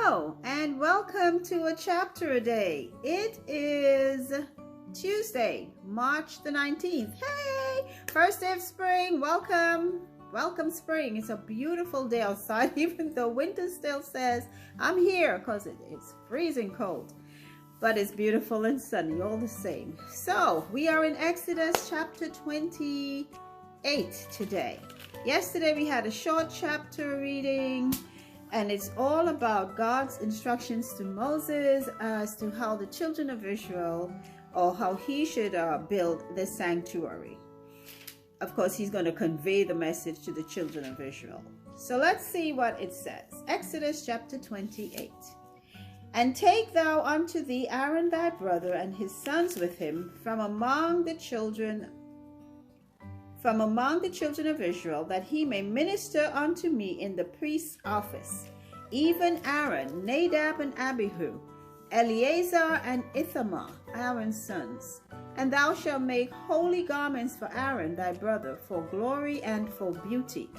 Hello and welcome to a chapter a day. It is Tuesday, March the 19th. Hey, first day of spring. Welcome. Welcome spring. It's a beautiful day outside, even though winter still says I'm here because it's freezing cold. But it's beautiful and sunny all the same. So we are in Exodus chapter 28 today. Yesterday we had a short chapter reading, and it's all about God's instructions to Moses as to how the children of Israel, or how he should build the sanctuary. Of course, he's going to convey the message to the children of Israel. So let's see what it says. Exodus chapter 28. And take thou unto thee Aaron thy brother and his sons with him from among the children of Israel, that he may minister unto me in the priest's office, even Aaron, Nadab and Abihu, Eleazar and Ithamar, Aaron's sons. And thou shalt make holy garments for Aaron thy brother, for glory and for beauty.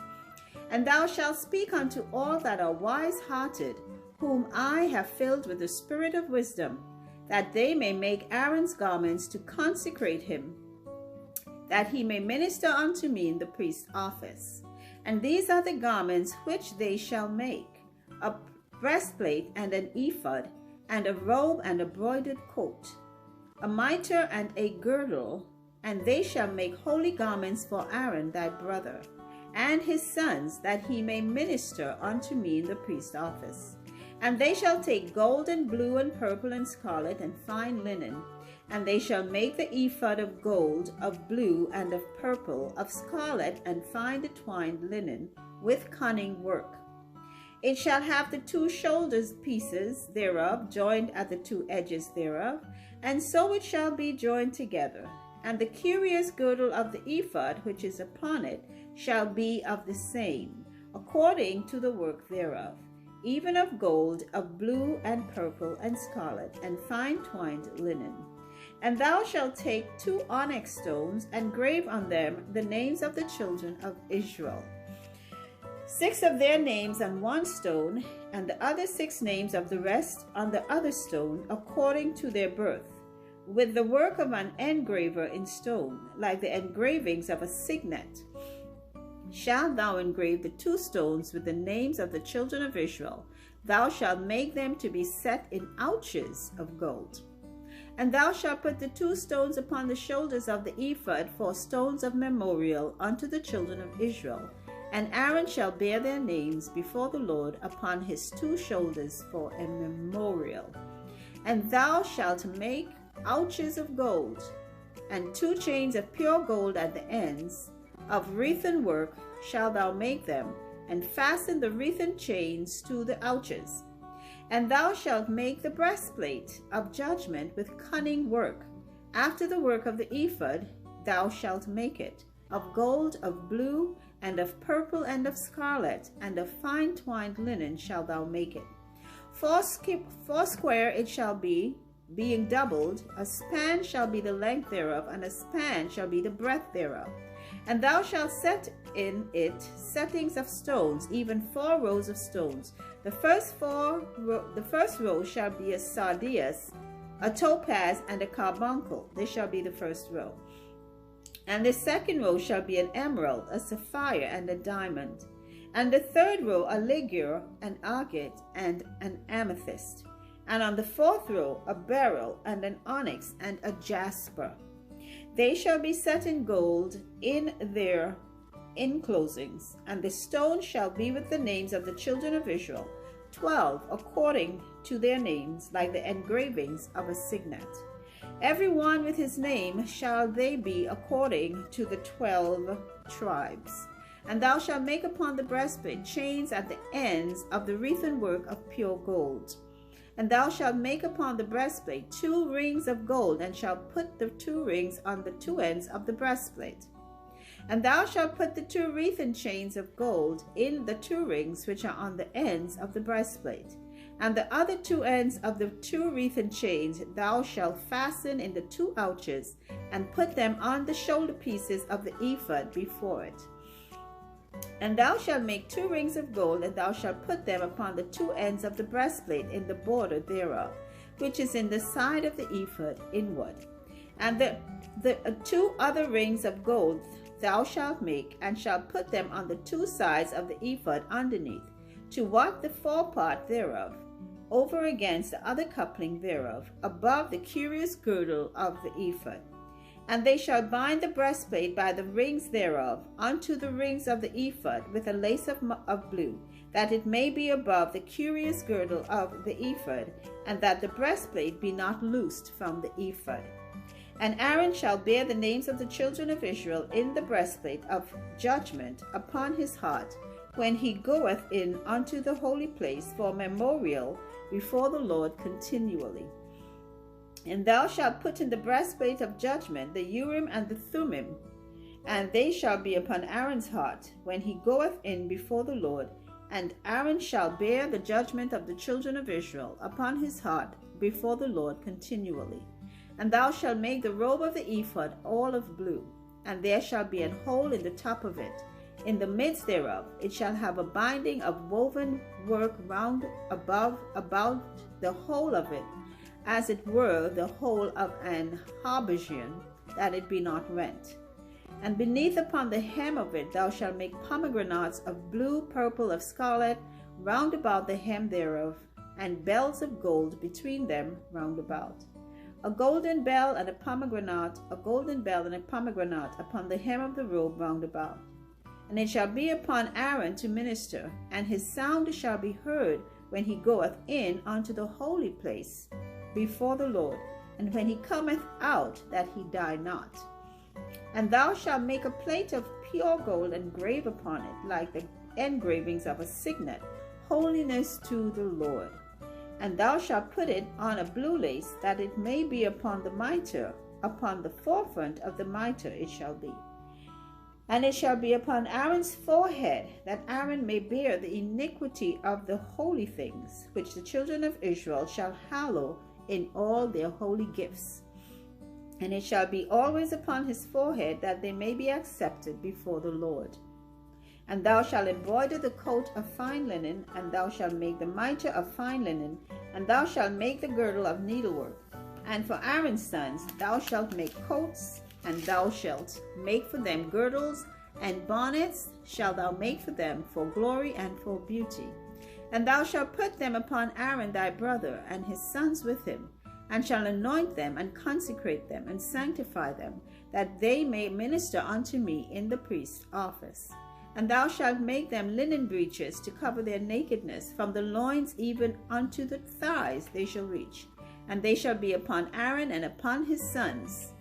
And thou shalt speak unto all that are wise-hearted, whom I have filled with the spirit of wisdom, that they may make Aaron's garments to consecrate him, that he may minister unto me in the priest's office. And these are the garments which they shall make: a breastplate and an ephod, and a robe and a broidered coat, a mitre and a girdle. And they shall make holy garments for Aaron thy brother and his sons, that he may minister unto me in the priest's office. And they shall take gold and blue and purple and scarlet and fine linen, and they shall make the ephod of gold, of blue, and of purple, of scarlet, and fine twined linen, with cunning work. It shall have the two shoulders pieces thereof joined at the two edges thereof, and so it shall be joined together. And the curious girdle of the ephod which is upon it shall be of the same, according to the work thereof, even of gold, of blue, and purple, and scarlet, and fine twined linen. And thou shalt take 2 onyx stones, and grave on them the names of the children of Israel, 6 of their names on one stone, and the other 6 names of the rest on the other stone, according to their birth, with the work of an engraver in stone, like the engravings of a signet. Shalt thou engrave the 2 stones with the names of the children of Israel. Thou shalt make them to be set in ouches of gold. And thou shalt put the 2 stones upon the shoulders of the ephod for stones of memorial unto the children of Israel. And Aaron shall bear their names before the Lord upon his 2 shoulders for a memorial. And thou shalt make ouches of gold, and 2 chains of pure gold at the ends. Of wreathen work shalt thou make them, and fasten the wreathen chains to the ouches. And thou shalt make the breastplate of judgment with cunning work. After the work of the ephod thou shalt make it, of gold, of blue, and of purple, and of scarlet, and of fine twined linen shalt thou make it. 4 square it shall be, being doubled. A span shall be the length thereof, and a span shall be the breadth thereof. And thou shalt set in it settings of stones, even 4 rows of stones. The first row shall be a sardius, a topaz, and a carbuncle. This shall be the first row. And the second row shall be an emerald, a sapphire, and a diamond. And the third row a ligure, an agate, and an amethyst. And on the 4th row a beryl, and an onyx, and a jasper. They shall be set in gold in their enclosings, and the stone shall be with the names of the children of Israel, 12 according to their names, like the engravings of a signet. Every one with his name shall they be according to the 12 tribes. And thou shalt make upon the breastplate chains at the ends of the wreathen work of pure gold. And thou shalt make upon the breastplate 2 rings of gold, and shalt put the 2 rings on the 2 ends of the breastplate. And thou shalt put the 2 wreathen chains of gold in the 2 rings which are on the ends of the breastplate. And the other 2 ends of the 2 wreathen chains thou shalt fasten in the 2 ouches, and put them on the shoulder pieces of the ephod before it. And thou shalt make 2 rings of gold, and thou shalt put them upon the 2 ends of the breastplate in the border thereof, which is in the side of the ephod inward. And the 2 other rings of gold thou shalt make, and shalt put them on the 2 sides of the ephod underneath, to wot the forepart thereof, over against the other coupling thereof, above the curious girdle of the ephod. And they shall bind the breastplate by the rings thereof unto the rings of the ephod with a lace of blue, that it may be above the curious girdle of the ephod, and that the breastplate be not loosed from the ephod. And Aaron shall bear the names of the children of Israel in the breastplate of judgment upon his heart, when he goeth in unto the holy place for memorial before the Lord continually. And thou shalt put in the breastplate of judgment the Urim and the Thummim, and they shall be upon Aaron's heart when he goeth in before the Lord. And Aaron shall bear the judgment of the children of Israel upon his heart before the Lord continually. And thou shalt make the robe of the ephod all of blue, and there shall be an hole in the top of it. In the midst thereof it shall have a binding of woven work round about the whole of it, as it were the whole of an habergeon, that it be not rent. And beneath upon the hem of it thou shalt make pomegranates of blue, purple, of scarlet, round about the hem thereof, and bells of gold between them round about. A golden bell and a pomegranate upon the hem of the robe round about. And it shall be upon Aaron to minister, and his sound shall be heard when he goeth in unto the holy place before the Lord, and when he cometh out, that he die not. And thou shalt make a plate of pure gold, and grave upon it, like the engravings of a signet, holiness to the Lord. And thou shalt put it on a blue lace, that it may be upon the mitre, upon the forefront of the mitre it shall be. And it shall be upon Aaron's forehead, that Aaron may bear the iniquity of the holy things, which the children of Israel shall hallow in all their holy gifts. And it shall be always upon his forehead, that they may be accepted before the Lord. And thou shalt embroider the coat of fine linen, and thou shalt make the mitre of fine linen, and thou shalt make the girdle of needlework. And for Aaron's sons thou shalt make coats, and thou shalt make for them girdles, and bonnets shalt thou make for them for glory and for beauty. And thou shalt put them upon Aaron thy brother, and his sons with him, and shall anoint them, and consecrate them, and sanctify them, that they may minister unto me in the priest's office. And thou shalt make them linen breeches to cover their nakedness, from the loins even unto the thighs they shall reach. And they shall be upon Aaron and upon his sons,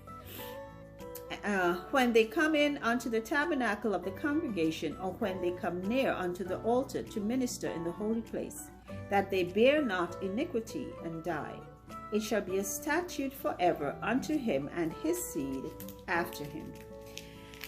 when they come in unto the tabernacle of the congregation, or when they come near unto the altar to minister in the holy place, that they bear not iniquity and die. It shall be a statute forever unto him and his seed after him.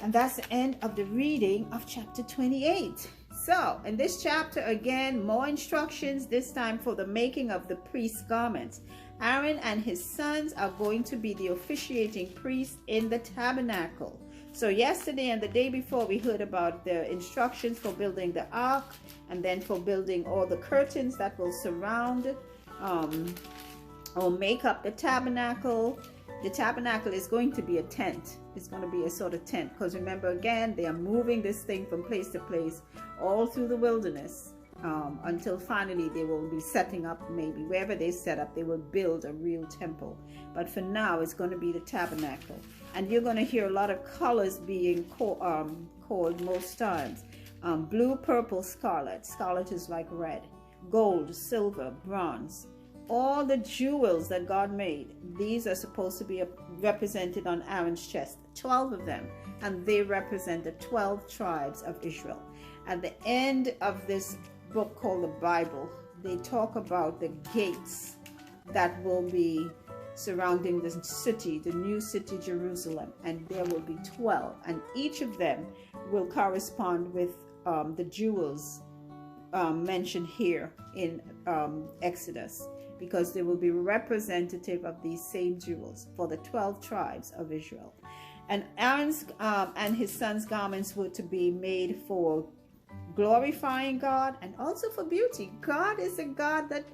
And that's the end of the reading of chapter 28. So, in this chapter, again, more instructions, this time for the making of the priest's garments. Aaron and his sons are going to be the officiating priests in the tabernacle. So yesterday and the day before, we heard about the instructions for building the ark, and then for building all the curtains that will surround or make up the tabernacle. The tabernacle is going to be a tent. It's going to be a sort of tent, because remember, again, they are moving this thing from place to place all through the wilderness, until finally they will be setting up, maybe wherever they set up, they will build a real temple. But for now, it's going to be the tabernacle. And you're going to hear a lot of colors being called most times. Blue, purple, scarlet. Scarlet is like red. Gold, silver, bronze. All the jewels that God made, these are supposed to be represented on Aaron's chest, 12 of them, and they represent the 12 tribes of Israel. At the end of this book called the Bible, they talk about the gates that will be surrounding the city, the new city Jerusalem, and there will be 12, and each of them will correspond with the jewels mentioned here in Exodus, because they will be representative of these same jewels for the 12 tribes of Israel. And Aaron's and his sons' garments were to be made for glorifying God, and also for beauty. God is a God that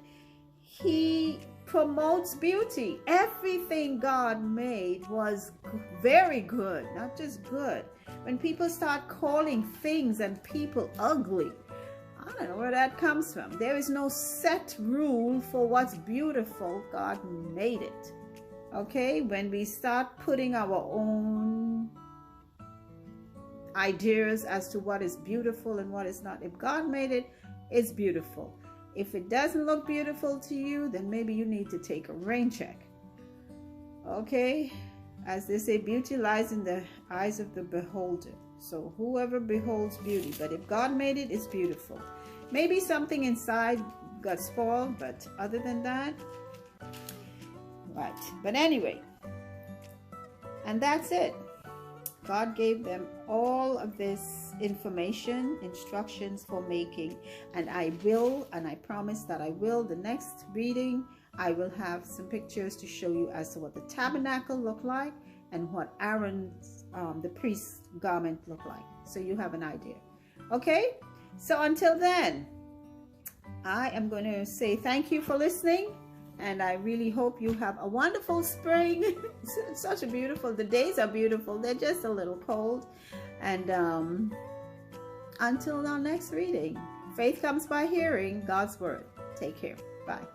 He promotes beauty. Everything God made was very good, not just good. When people start calling things and people ugly, I don't know where that comes from. There is no set rule for what's beautiful. God made it. Okay? When we start putting our own ideas as to what is beautiful and what is not, if God made it, it's beautiful. If it doesn't look beautiful to you, then maybe you need to take a rain check. Okay? As they say, beauty lies in the eyes of the beholder. So whoever beholds beauty. But if God made it, it's beautiful. Maybe something inside got spoiled, but other than that, right. But anyway, and that's it. God gave them all of this information, instructions for making, and I promise that I will, the next reading, I will have some pictures to show you as to what the tabernacle looked like and what Aaron's, the priest's garment looked like. So you have an idea. Okay? So until then, I am going to say thank you for listening. And I really hope you have a wonderful spring. It's such a beautiful, the days are beautiful. They're just a little cold. And until our next reading, faith comes by hearing God's word. Take care. Bye.